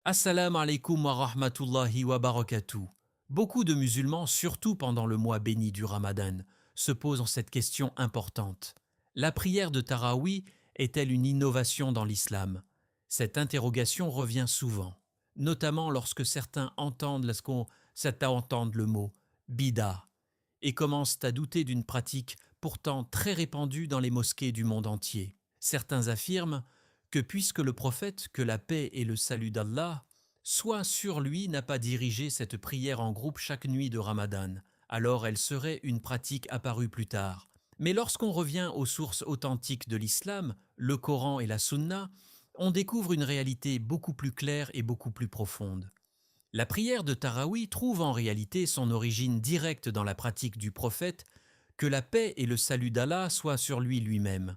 Assalamu alaikum wa rahmatullahi wa barakatuh. Beaucoup de musulmans, surtout pendant le mois béni du Ramadan, se posent cette question importante. La prière de Taraweeh est-elle une innovation dans l'islam? Cette interrogation revient souvent, notamment lorsque certains entendent le mot bida et commencent à douter d'une pratique pourtant très répandue dans les mosquées du monde entier. Certains affirment que puisque le prophète, que la paix et le salut d'Allah soient sur lui, n'a pas dirigé cette prière en groupe chaque nuit de Ramadan, alors elle serait une pratique apparue plus tard. Mais lorsqu'on revient aux sources authentiques de l'islam, le Coran et la Sunna, on découvre une réalité beaucoup plus claire et beaucoup plus profonde. La prière de Taraweeh trouve en réalité son origine directe dans la pratique du prophète, que la paix et le salut d'Allah soient sur lui lui-même.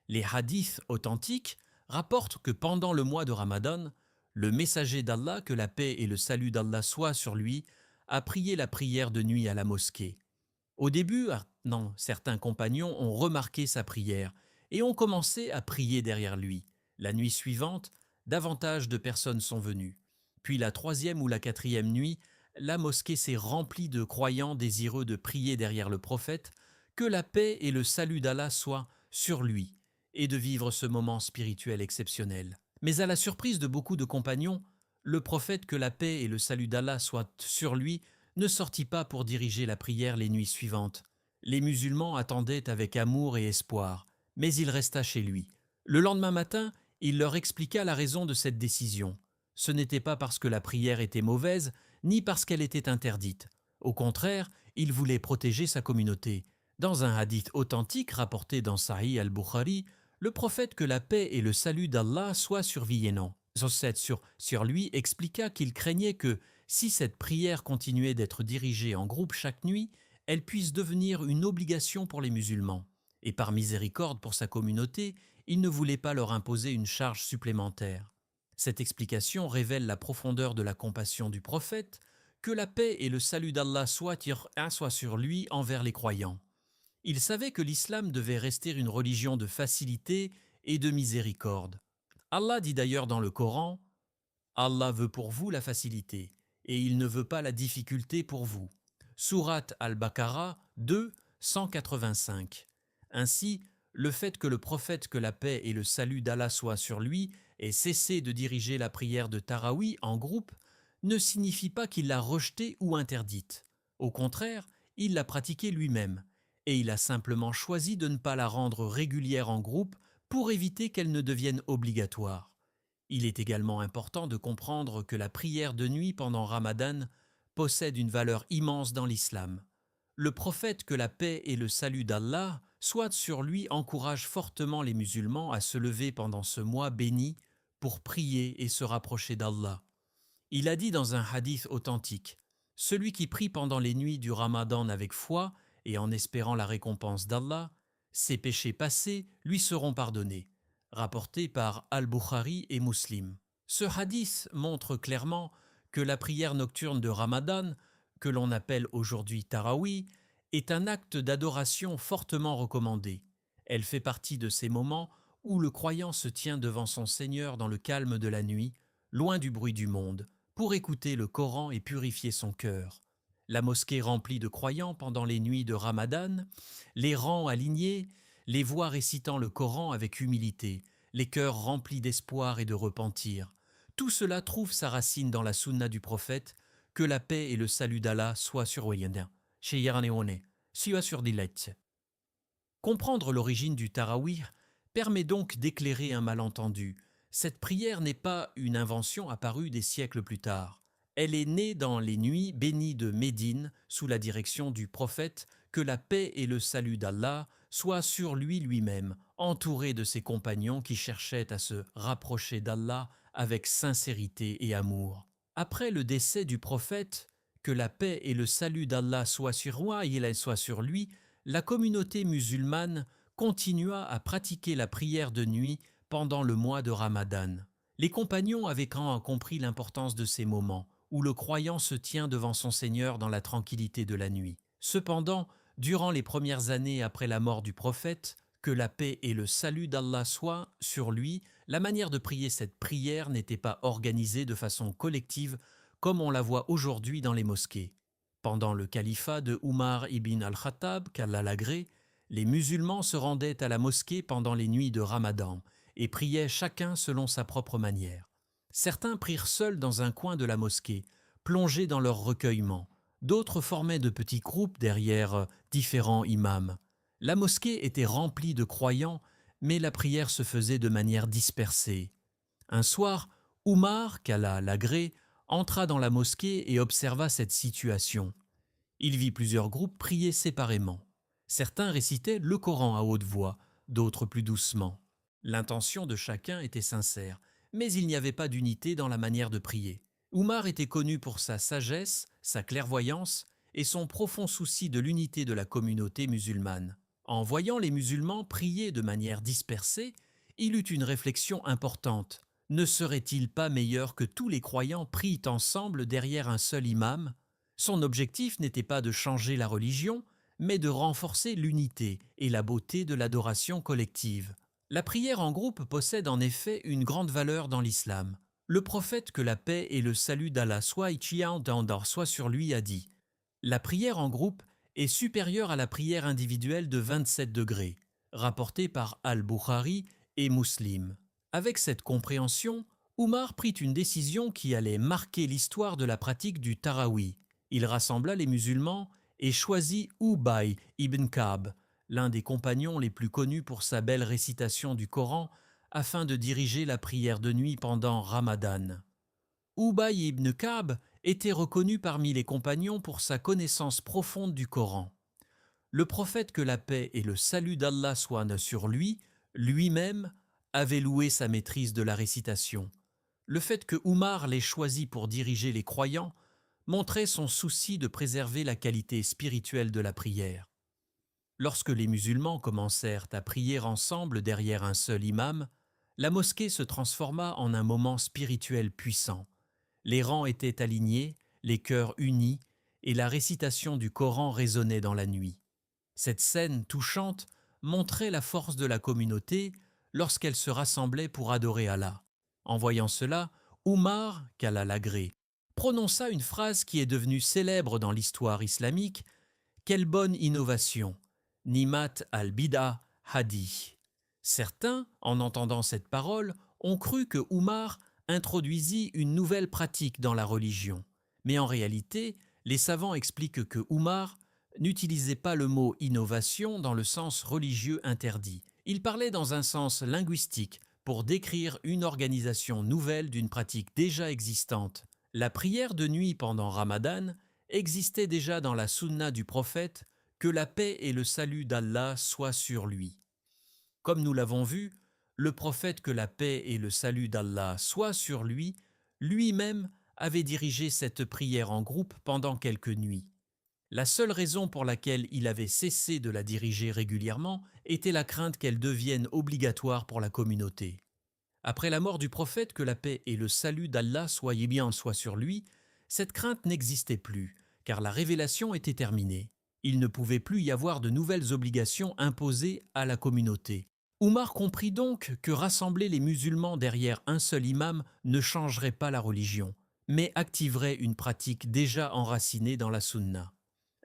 Les hadiths authentiques rapportent que pendant le mois de Ramadan, le messager d'Allah, que la paix et le salut d'Allah soient sur lui, a prié la prière de nuit à la mosquée. Au début, certains compagnons ont remarqué sa prière et ont commencé à prier derrière lui. La nuit suivante, davantage de personnes sont venues. Puis la troisième ou la quatrième nuit, la mosquée s'est remplie de croyants désireux de prier derrière le prophète, que la paix et le salut d'Allah soient sur lui, et de vivre ce moment spirituel exceptionnel. Mais à la surprise de beaucoup de compagnons, le prophète, que la paix et le salut d'Allah soient sur lui, ne sortit pas pour diriger la prière les nuits suivantes. Les musulmans attendaient avec amour et espoir, mais il resta chez lui. Le lendemain matin, il leur expliqua la raison de cette décision. Ce n'était pas parce que la prière était mauvaise, ni parce qu'elle était interdite. Au contraire, il voulait protéger sa communauté. Dans un hadith authentique rapporté dans Sahih al-Bukhari, le prophète, que la paix et le salut d'Allah soient sur lui, expliqua qu'il craignait que, si cette prière continuait d'être dirigée en groupe chaque nuit, elle puisse devenir une obligation pour les musulmans. Et par miséricorde pour sa communauté, il ne voulait pas leur imposer une charge supplémentaire. Cette explication révèle la profondeur de la compassion du prophète, que la paix et le salut d'Allah soient sur lui envers les croyants. Il savait que l'islam devait rester une religion de facilité et de miséricorde. Allah dit d'ailleurs dans le Coran: Allah veut pour vous la facilité, et il ne veut pas la difficulté pour vous. Sourate al-Baqarah 2, 185. Ainsi, le fait que le prophète, que la paix et le salut d'Allah soient sur lui, ait cessé de diriger la prière de Taraweeh en groupe, ne signifie pas qu'il l'a rejetée ou interdite. Au contraire, il l'a pratiquée lui-même, et il a simplement choisi de ne pas la rendre régulière en groupe pour éviter qu'elle ne devienne obligatoire. Il est également important de comprendre que la prière de nuit pendant Ramadan possède une valeur immense dans l'islam. Le prophète, que la paix et le salut d'Allah soient sur lui, encourage fortement les musulmans à se lever pendant ce mois béni pour prier et se rapprocher d'Allah. Il a dit dans un hadith authentique: « Celui qui prie pendant les nuits du Ramadan avec foi et en espérant la récompense d'Allah, ses péchés passés lui seront pardonnés. » Rapporté par Al-Bukhari et Muslim. Ce hadith montre clairement que la prière nocturne de Ramadan, que l'on appelle aujourd'hui Taraweeh, est un acte d'adoration fortement recommandé. Elle fait partie de ces moments où le croyant se tient devant son Seigneur dans le calme de la nuit, loin du bruit du monde, pour écouter le Coran et purifier son cœur. La mosquée remplie de croyants pendant les nuits de Ramadan, les rangs alignés, les voix récitant le Coran avec humilité, les cœurs remplis d'espoir et de repentir. Tout cela trouve sa racine dans la sunna du prophète, que la paix et le salut d'Allah soient sur Wayanda. Comprendre l'origine du Taraweeh permet donc d'éclairer un malentendu. Cette prière n'est pas une invention apparue des siècles plus tard. Elle est née dans les nuits bénies de Médine, sous la direction du prophète, que la paix et le salut d'Allah soient sur lui lui-même, entouré de ses compagnons qui cherchaient à se rapprocher d'Allah avec sincérité et amour. Après le décès du prophète, que la paix et le salut d'Allah soient sur moi et il soit sur lui, la communauté musulmane continua à pratiquer la prière de nuit pendant le mois de Ramadan. Les compagnons avaient compris l'importance de ces moments, où le croyant se tient devant son Seigneur dans la tranquillité de la nuit. Cependant, durant les premières années après la mort du prophète, que la paix et le salut d'Allah soient sur lui, La manière de prier cette prière n'était pas organisée de façon collective comme on la voit aujourd'hui dans les mosquées. Pendant le califat de Umar ibn al-Khattab, qu'Allah l'agrée, les musulmans se rendaient à la mosquée pendant les nuits de Ramadan et priaient chacun selon sa propre manière. Certains prirent seuls dans un coin de la mosquée, plongés dans leur recueillement. D'autres formaient de petits groupes derrière différents imams. La mosquée était remplie de croyants, mais la prière se faisait de manière dispersée. Un soir, Umar, qu'Allah l'agrée, entra dans la mosquée et observa cette situation. Il vit plusieurs groupes prier séparément. Certains récitaient le Coran à haute voix, d'autres plus doucement. L'intention de chacun était sincère, mais il n'y avait pas d'unité dans la manière de prier. Umar était connu pour sa sagesse, sa clairvoyance et son profond souci de l'unité de la communauté musulmane. En voyant les musulmans prier de manière dispersée, il eut une réflexion importante. Ne serait-il pas meilleur que tous les croyants prient ensemble derrière un seul imam ? Son objectif n'était pas de changer la religion, mais de renforcer l'unité et la beauté de l'adoration collective. La prière en groupe possède en effet une grande valeur dans l'islam. Le prophète, que la paix et le salut d'Allah soient sur lui, a dit « La prière en groupe est supérieure à la prière individuelle de 27 degrés », rapporté par Al-Bukhari et Muslim. Avec cette compréhension, Umar prit une décision qui allait marquer l'histoire de la pratique du Tarawi. Il rassembla les musulmans et choisit Ubay ibn Ka'b, l'un des compagnons les plus connus pour sa belle récitation du Coran, afin de diriger la prière de nuit pendant Ramadan. Ubay ibn Ka'b était reconnu parmi les compagnons pour sa connaissance profonde du Coran. Le prophète, que la paix et le salut d'Allah soient sur lui, lui-même, avait loué sa maîtrise de la récitation. Le fait que Umar l'ait choisi pour diriger les croyants montrait son souci de préserver la qualité spirituelle de la prière. Lorsque les musulmans commencèrent à prier ensemble derrière un seul imam, la mosquée se transforma en un moment spirituel puissant. Les rangs étaient alignés, les cœurs unis, et la récitation du Coran résonnait dans la nuit. Cette scène touchante montrait la force de la communauté lorsqu'elle se rassemblait pour adorer Allah. En voyant cela, Umar, qu'Allah l'agrée, prononça une phrase qui est devenue célèbre dans l'histoire islamique. « Quelle bonne innovation ! Nimat al-Bida Hadi ». Certains, en entendant cette parole, ont cru que Umar introduisit une nouvelle pratique dans la religion. Mais en réalité, les savants expliquent que Umar n'utilisait pas le mot innovation dans le sens religieux interdit. Il parlait dans un sens linguistique pour décrire une organisation nouvelle d'une pratique déjà existante. La prière de nuit pendant Ramadan existait déjà dans la sunna du prophète, que la paix et le salut d'Allah soient sur lui. Comme nous l'avons vu, le prophète, que la paix et le salut d'Allah soient sur lui, lui-même avait dirigé cette prière en groupe pendant quelques nuits. La seule raison pour laquelle il avait cessé de la diriger régulièrement était la crainte qu'elle devienne obligatoire pour la communauté. Après la mort du prophète, que la paix et le salut d'Allah soient sur lui, cette crainte n'existait plus, car la révélation était terminée. Il ne pouvait plus y avoir de nouvelles obligations imposées à la communauté. Umar comprit donc que rassembler les musulmans derrière un seul imam ne changerait pas la religion, mais activerait une pratique déjà enracinée dans la sunna.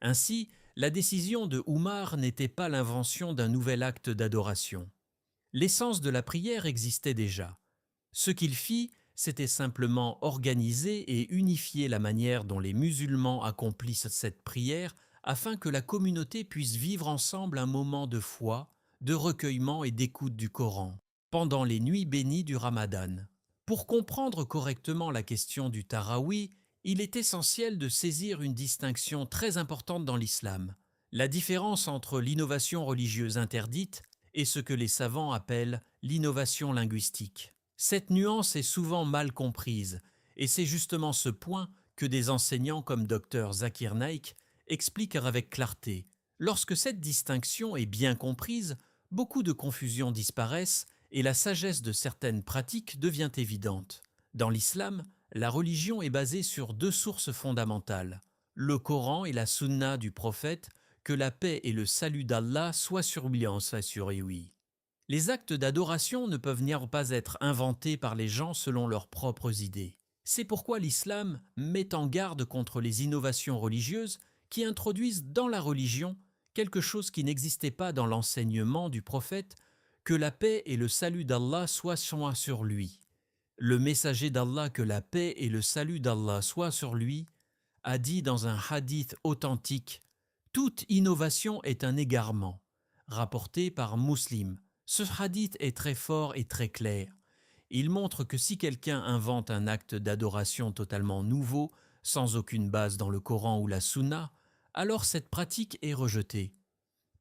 Ainsi, la décision de Umar n'était pas l'invention d'un nouvel acte d'adoration. L'essence de la prière existait déjà. Ce qu'il fit, c'était simplement organiser et unifier la manière dont les musulmans accomplissent cette prière afin que la communauté puisse vivre ensemble un moment de foi, de recueillement et d'écoute du Coran, pendant les nuits bénies du Ramadan. Pour comprendre correctement la question du Tarawi, il est essentiel de saisir une distinction très importante dans l'islam, la différence entre l'innovation religieuse interdite et ce que les savants appellent l'innovation linguistique. Cette nuance est souvent mal comprise, et c'est justement ce point que des enseignants comme Dr Zakir Naik expliquent avec clarté. Lorsque cette distinction est bien comprise, beaucoup de confusions disparaissent et la sagesse de certaines pratiques devient évidente. Dans l'islam, la religion est basée sur deux sources fondamentales, le Coran et la sunna du prophète, que la paix et le salut d'Allah soient sur lui. Les actes d'adoration ne peuvent pas être inventés par les gens selon leurs propres idées. C'est pourquoi l'islam met en garde contre les innovations religieuses qui introduisent dans la religion quelque chose qui n'existait pas dans l'enseignement du prophète, que la paix et le salut d'Allah soient sur lui. Le messager d'Allah, que la paix et le salut d'Allah soient sur lui, a dit dans un hadith authentique: toute innovation est un égarement, rapporté par Muslim. Ce hadith est très fort et très clair. Il montre que si quelqu'un invente un acte d'adoration totalement nouveau, sans aucune base dans le Coran ou la Sunna, alors cette pratique est rejetée.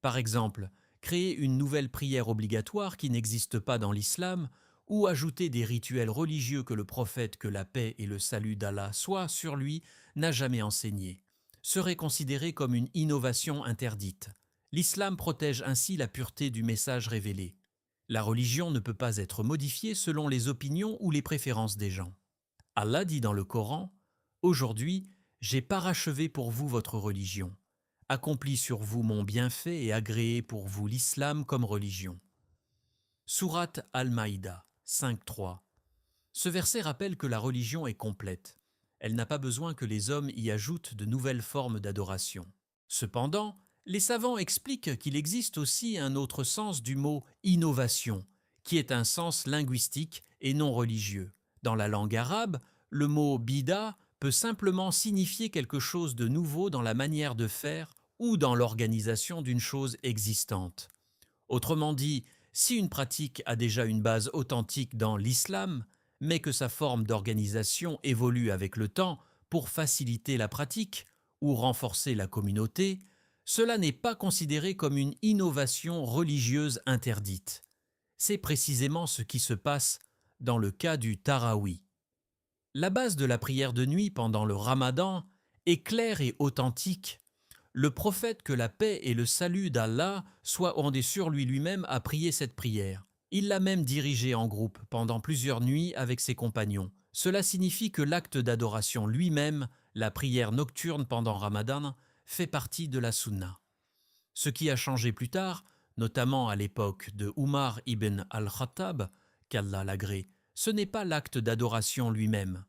Par exemple, créer une nouvelle prière obligatoire qui n'existe pas dans l'islam, ou ajouter des rituels religieux que le prophète, que la paix et le salut d'Allah soient sur lui, n'a jamais enseigné, serait considéré comme une innovation interdite. L'islam protège ainsi la pureté du message révélé. La religion ne peut pas être modifiée selon les opinions ou les préférences des gens. Allah dit dans le Coran: « Aujourd'hui, j'ai parachevé pour vous votre religion, accompli sur vous mon bienfait et agréé pour vous l'islam comme religion. » Sourate Al-Maïda 5.3. Ce verset rappelle que la religion est complète. Elle n'a pas besoin que les hommes y ajoutent de nouvelles formes d'adoration. Cependant, les savants expliquent qu'il existe aussi un autre sens du mot « innovation », qui est un sens linguistique et non religieux. Dans la langue arabe, le mot « bida » peut simplement signifier quelque chose de nouveau dans la manière de faire ou dans l'organisation d'une chose existante. Autrement dit, si une pratique a déjà une base authentique dans l'islam, mais que sa forme d'organisation évolue avec le temps pour faciliter la pratique ou renforcer la communauté, cela n'est pas considéré comme une innovation religieuse interdite. C'est précisément ce qui se passe dans le cas du Tarawi. La base de la prière de nuit pendant le Ramadan est claire et authentique. Le prophète, que la paix et le salut d'Allah soient sur lui-même, a prié cette prière. Il l'a même dirigée en groupe pendant plusieurs nuits avec ses compagnons. Cela signifie que l'acte d'adoration lui-même, la prière nocturne pendant Ramadan, fait partie de la sunna. Ce qui a changé plus tard, notamment à l'époque de Umar ibn al-Khattab, qu'Allah l'agrée, ce n'est pas l'acte d'adoration lui-même.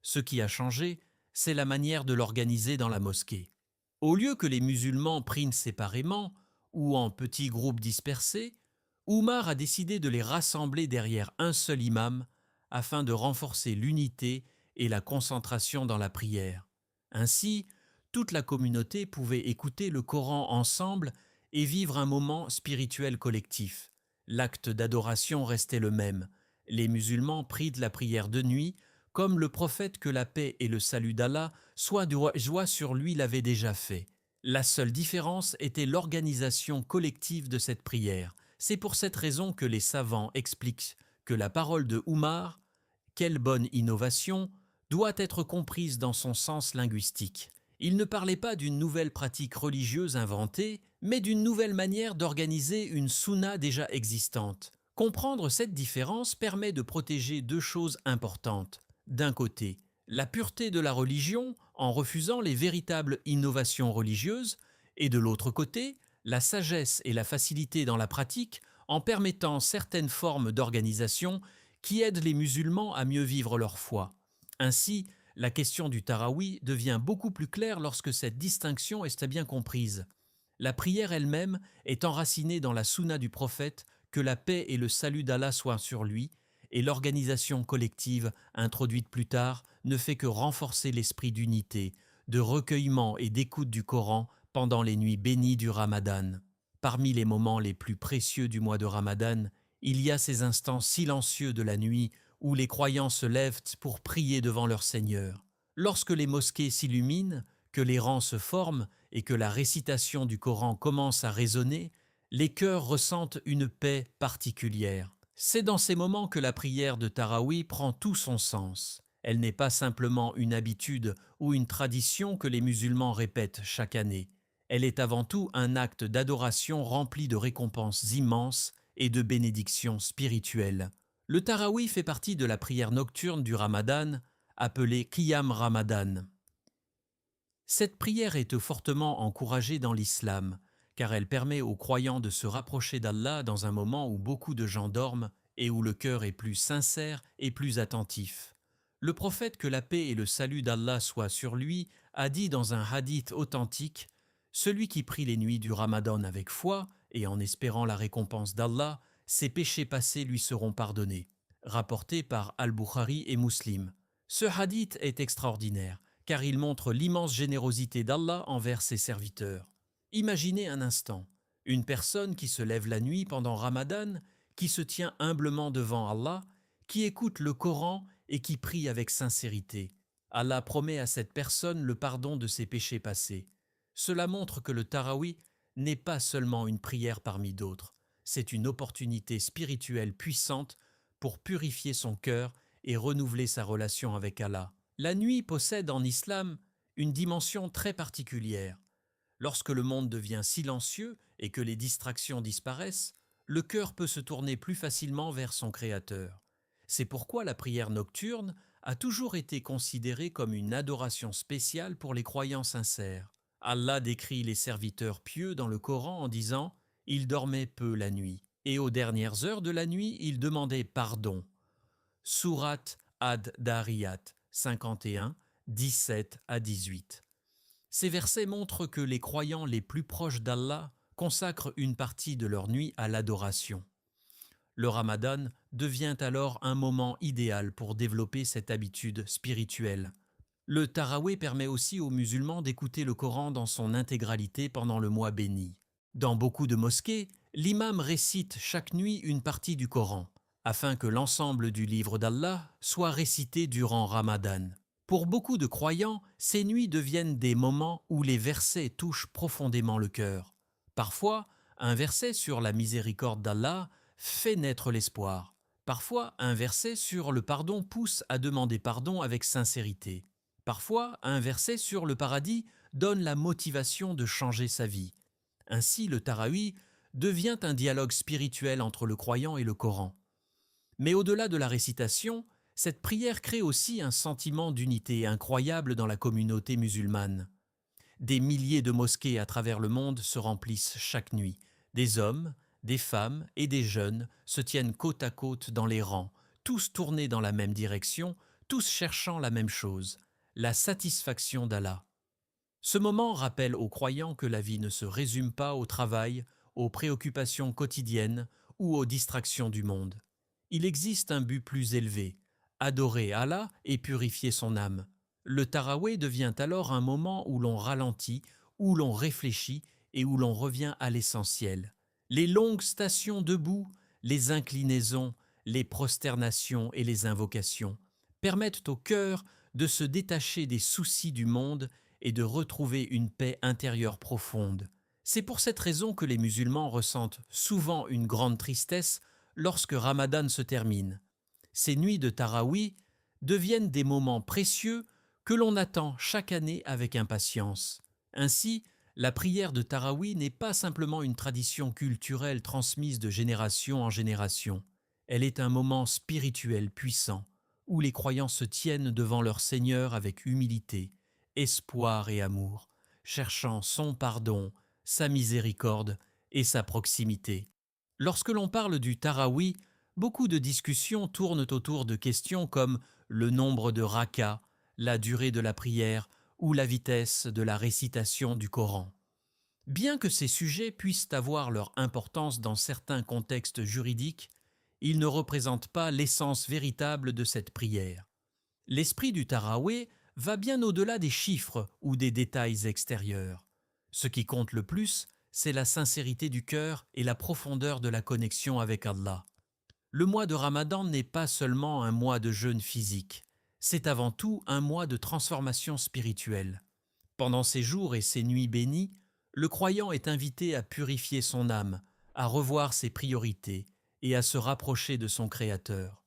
Ce qui a changé, c'est la manière de l'organiser dans la mosquée. Au lieu que les musulmans prient séparément ou en petits groupes dispersés, Umar a décidé de les rassembler derrière un seul imam afin de renforcer l'unité et la concentration dans la prière. Ainsi, toute la communauté pouvait écouter le Coran ensemble et vivre un moment spirituel collectif. L'acte d'adoration restait le même. Les musulmans prient la prière de nuit, comme le prophète, que la paix et le salut d'Allah soient de joie sur lui, l'avait déjà fait. La seule différence était l'organisation collective de cette prière. C'est pour cette raison que les savants expliquent que la parole de Umar, « Quelle bonne innovation !» doit être comprise dans son sens linguistique. Il ne parlait pas d'une nouvelle pratique religieuse inventée, mais d'une nouvelle manière d'organiser une sunna déjà existante. Comprendre cette différence permet de protéger deux choses importantes. D'un côté, la pureté de la religion en refusant les véritables innovations religieuses, et de l'autre côté, la sagesse et la facilité dans la pratique en permettant certaines formes d'organisation qui aident les musulmans à mieux vivre leur foi. Ainsi, la question du Tarawi devient beaucoup plus claire lorsque cette distinction est bien comprise. La prière elle-même est enracinée dans la sunna du prophète, que la paix et le salut d'Allah soient sur lui, et l'organisation collective, introduite plus tard, ne fait que renforcer l'esprit d'unité, de recueillement et d'écoute du Coran pendant les nuits bénies du Ramadan. Parmi les moments les plus précieux du mois de Ramadan, il y a ces instants silencieux de la nuit où les croyants se lèvent pour prier devant leur Seigneur. Lorsque les mosquées s'illuminent, que les rangs se forment et que la récitation du Coran commence à résonner, les cœurs ressentent une paix particulière. C'est dans ces moments que la prière de Tarawi prend tout son sens. Elle n'est pas simplement une habitude ou une tradition que les musulmans répètent chaque année. Elle est avant tout un acte d'adoration rempli de récompenses immenses et de bénédictions spirituelles. Le Tarawi fait partie de la prière nocturne du Ramadan, appelée Qiyam Ramadan. Cette prière est fortement encouragée dans l'islam, car elle permet aux croyants de se rapprocher d'Allah dans un moment où beaucoup de gens dorment et où le cœur est plus sincère et plus attentif. Le prophète, que la paix et le salut d'Allah soient sur lui, a dit dans un hadith authentique: « Celui qui prie les nuits du Ramadan avec foi et en espérant la récompense d'Allah, ses péchés passés lui seront pardonnés. » Rapporté par Al-Bukhari et Muslim. Ce hadith est extraordinaire, car il montre l'immense générosité d'Allah envers ses serviteurs. Imaginez un instant, une personne qui se lève la nuit pendant Ramadan, qui se tient humblement devant Allah, qui écoute le Coran et qui prie avec sincérité. Allah promet à cette personne le pardon de ses péchés passés. Cela montre que le Tarawih n'est pas seulement une prière parmi d'autres, c'est une opportunité spirituelle puissante pour purifier son cœur et renouveler sa relation avec Allah. La nuit possède en islam une dimension très particulière. Lorsque le monde devient silencieux et que les distractions disparaissent, le cœur peut se tourner plus facilement vers son Créateur. C'est pourquoi la prière nocturne a toujours été considérée comme une adoration spéciale pour les croyants sincères. Allah décrit les serviteurs pieux dans le Coran en disant « Ils dormaient peu la nuit, et aux dernières heures de la nuit, ils demandaient pardon. » Sourate Ad-Dariyat 51, 17 à 18. Ces versets montrent que les croyants les plus proches d'Allah consacrent une partie de leur nuit à l'adoration. Le Ramadan devient alors un moment idéal pour développer cette habitude spirituelle. Le Tarawih permet aussi aux musulmans d'écouter le Coran dans son intégralité pendant le mois béni. Dans beaucoup de mosquées, l'imam récite chaque nuit une partie du Coran, afin que l'ensemble du livre d'Allah soit récité durant Ramadan. Pour beaucoup de croyants, ces nuits deviennent des moments où les versets touchent profondément le cœur. Parfois, un verset sur la miséricorde d'Allah fait naître l'espoir. Parfois, un verset sur le pardon pousse à demander pardon avec sincérité. Parfois, un verset sur le paradis donne la motivation de changer sa vie. Ainsi, le Tarawih devient un dialogue spirituel entre le croyant et le Coran. Mais au-delà de la récitation, cette prière crée aussi un sentiment d'unité incroyable dans la communauté musulmane. Des milliers de mosquées à travers le monde se remplissent chaque nuit. Des hommes, des femmes et des jeunes se tiennent côte à côte dans les rangs, tous tournés dans la même direction, tous cherchant la même chose, la satisfaction d'Allah. Ce moment rappelle aux croyants que la vie ne se résume pas au travail, aux préoccupations quotidiennes ou aux distractions du monde. Il existe un but plus élevé, adorer Allah et purifier son âme. Le Tarawih devient alors un moment où l'on ralentit, où l'on réfléchit et où l'on revient à l'essentiel. Les longues stations debout, les inclinaisons, les prosternations et les invocations permettent au cœur de se détacher des soucis du monde et de retrouver une paix intérieure profonde. C'est pour cette raison que les musulmans ressentent souvent une grande tristesse lorsque Ramadan se termine. Ces nuits de Tarawih deviennent des moments précieux que l'on attend chaque année avec impatience. Ainsi, la prière de Tarawih n'est pas simplement une tradition culturelle transmise de génération en génération. Elle est un moment spirituel puissant, où les croyants se tiennent devant leur Seigneur avec humilité, espoir et amour, cherchant son pardon, sa miséricorde et sa proximité. Lorsque l'on parle du Tarawih, beaucoup de discussions tournent autour de questions comme le nombre de rakas, la durée de la prière ou la vitesse de la récitation du Coran. Bien que ces sujets puissent avoir leur importance dans certains contextes juridiques, ils ne représentent pas l'essence véritable de cette prière. L'esprit du Tarawih va bien au-delà des chiffres ou des détails extérieurs. Ce qui compte le plus, c'est la sincérité du cœur et la profondeur de la connexion avec Allah. Le mois de Ramadan n'est pas seulement un mois de jeûne physique, c'est avant tout un mois de transformation spirituelle. Pendant ces jours et ces nuits bénies, le croyant est invité à purifier son âme, à revoir ses priorités et à se rapprocher de son Créateur.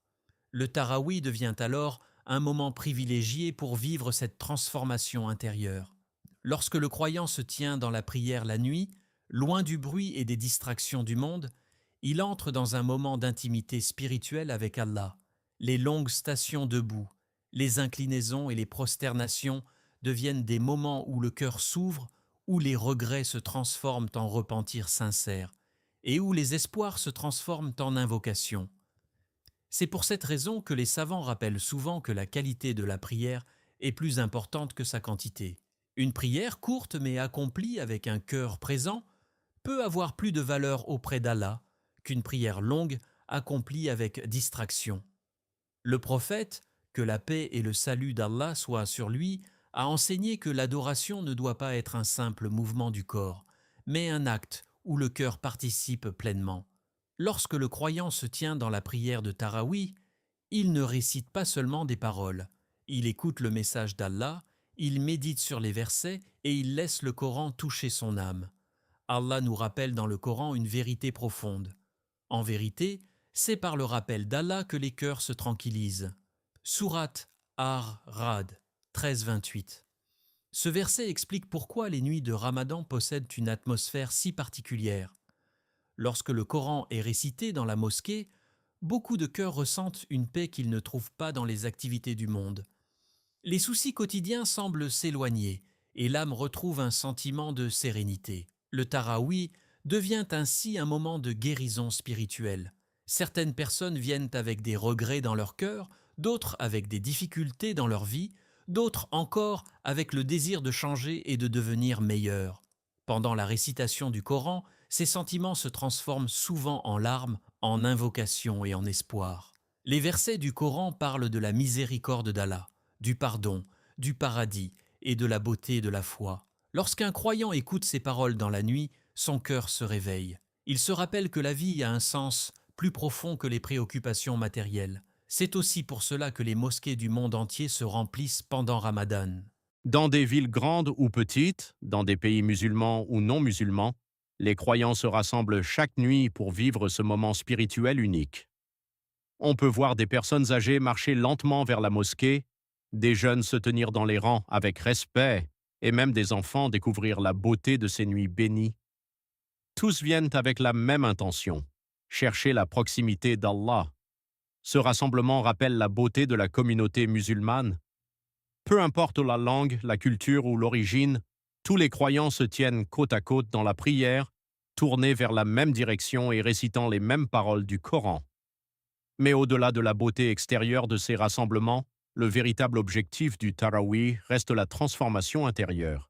Le Tarawih devient alors un moment privilégié pour vivre cette transformation intérieure. Lorsque le croyant se tient dans la prière la nuit, loin du bruit et des distractions du monde, il entre dans un moment d'intimité spirituelle avec Allah. Les longues stations debout, les inclinaisons et les prosternations deviennent des moments où le cœur s'ouvre, où les regrets se transforment en repentir sincère et où les espoirs se transforment en invocation. C'est pour cette raison que les savants rappellent souvent que la qualité de la prière est plus importante que sa quantité. Une prière courte mais accomplie avec un cœur présent peut avoir plus de valeur auprès d'Allah qu'une prière longue accomplie avec distraction. Le prophète, que la paix et le salut d'Allah soient sur lui, a enseigné que l'adoration ne doit pas être un simple mouvement du corps, mais un acte où le cœur participe pleinement. Lorsque le croyant se tient dans la prière de Taraweeh, il ne récite pas seulement des paroles, il écoute le message d'Allah, il médite sur les versets et il laisse le Coran toucher son âme. Allah nous rappelle dans le Coran une vérité profonde. En vérité, c'est par le rappel d'Allah que les cœurs se tranquillisent. Sourate Ar-Ra'd 13-28. Ce verset explique pourquoi les nuits de Ramadan possèdent une atmosphère si particulière. Lorsque le Coran est récité dans la mosquée, beaucoup de cœurs ressentent une paix qu'ils ne trouvent pas dans les activités du monde. Les soucis quotidiens semblent s'éloigner et l'âme retrouve un sentiment de sérénité. Le Taraweeh devient ainsi un moment de guérison spirituelle. Certaines personnes viennent avec des regrets dans leur cœur, d'autres avec des difficultés dans leur vie, d'autres encore avec le désir de changer et de devenir meilleurs. Pendant la récitation du Coran, ces sentiments se transforment souvent en larmes, en invocations et en espoir. Les versets du Coran parlent de la miséricorde d'Allah, du pardon, du paradis et de la beauté de la foi. Lorsqu'un croyant écoute ces paroles dans la nuit, son cœur se réveille. Il se rappelle que la vie a un sens plus profond que les préoccupations matérielles. C'est aussi pour cela que les mosquées du monde entier se remplissent pendant Ramadan. Dans des villes grandes ou petites, dans des pays musulmans ou non musulmans, les croyants se rassemblent chaque nuit pour vivre ce moment spirituel unique. On peut voir des personnes âgées marcher lentement vers la mosquée, des jeunes se tenir dans les rangs avec respect, et même des enfants découvrir la beauté de ces nuits bénies. Tous viennent avec la même intention, chercher la proximité d'Allah. Ce rassemblement rappelle la beauté de la communauté musulmane. Peu importe la langue, la culture ou l'origine, tous les croyants se tiennent côte à côte dans la prière, tournés vers la même direction et récitant les mêmes paroles du Coran. Mais au-delà de la beauté extérieure de ces rassemblements, le véritable objectif du Taraweeh reste la transformation intérieure.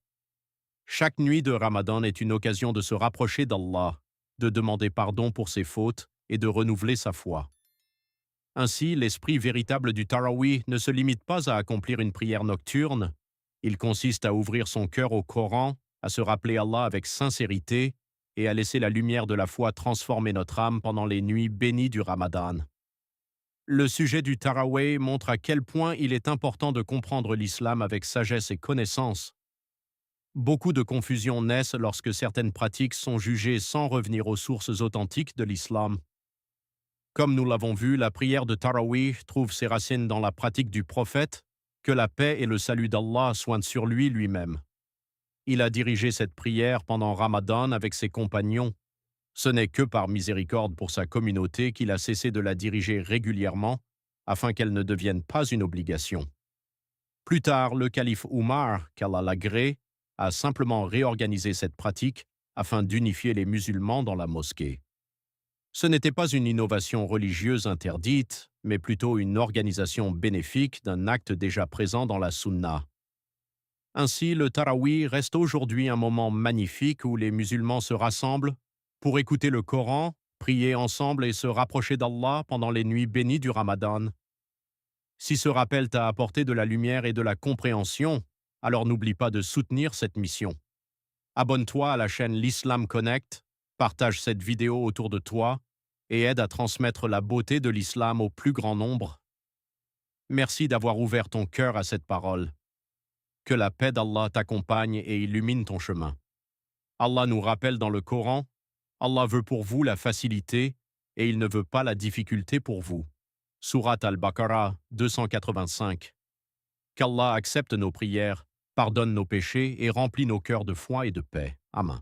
Chaque nuit de Ramadan est une occasion de se rapprocher d'Allah, de demander pardon pour ses fautes et de renouveler sa foi. Ainsi, l'esprit véritable du Taraweeh ne se limite pas à accomplir une prière nocturne, il consiste à ouvrir son cœur au Coran, à se rappeler Allah avec sincérité et à laisser la lumière de la foi transformer notre âme pendant les nuits bénies du Ramadan. Le sujet du Taraweeh montre à quel point il est important de comprendre l'islam avec sagesse et connaissance. Beaucoup de confusions naissent lorsque certaines pratiques sont jugées sans revenir aux sources authentiques de l'islam. Comme nous l'avons vu, la prière de Taraweeh trouve ses racines dans la pratique du prophète, que la paix et le salut d'Allah soient sur lui lui-même. Il a dirigé cette prière pendant Ramadan avec ses compagnons. Ce n'est que par miséricorde pour sa communauté qu'il a cessé de la diriger régulièrement, afin qu'elle ne devienne pas une obligation. Plus tard, le calife Oumar, qu'Allah l'agrée, a simplement réorganisé cette pratique afin d'unifier les musulmans dans la mosquée. Ce n'était pas une innovation religieuse interdite, mais plutôt une organisation bénéfique d'un acte déjà présent dans la Sunna. Ainsi, le Taraweeh reste aujourd'hui un moment magnifique où les musulmans se rassemblent pour écouter le Coran, prier ensemble et se rapprocher d'Allah pendant les nuits bénies du Ramadan. Si ce rappel t'a apporté de la lumière et de la compréhension, alors n'oublie pas de soutenir cette mission. Abonne-toi à la chaîne l'Islam Connect, partage cette vidéo autour de toi et aide à transmettre la beauté de l'islam au plus grand nombre. Merci d'avoir ouvert ton cœur à cette parole. Que la paix d'Allah t'accompagne et illumine ton chemin. Allah nous rappelle dans le Coran, Allah veut pour vous la facilité et il ne veut pas la difficulté pour vous. Sourate Al-Baqarah 285. Qu'Allah accepte nos prières, pardonne nos péchés et remplit nos cœurs de foi et de paix. Amen.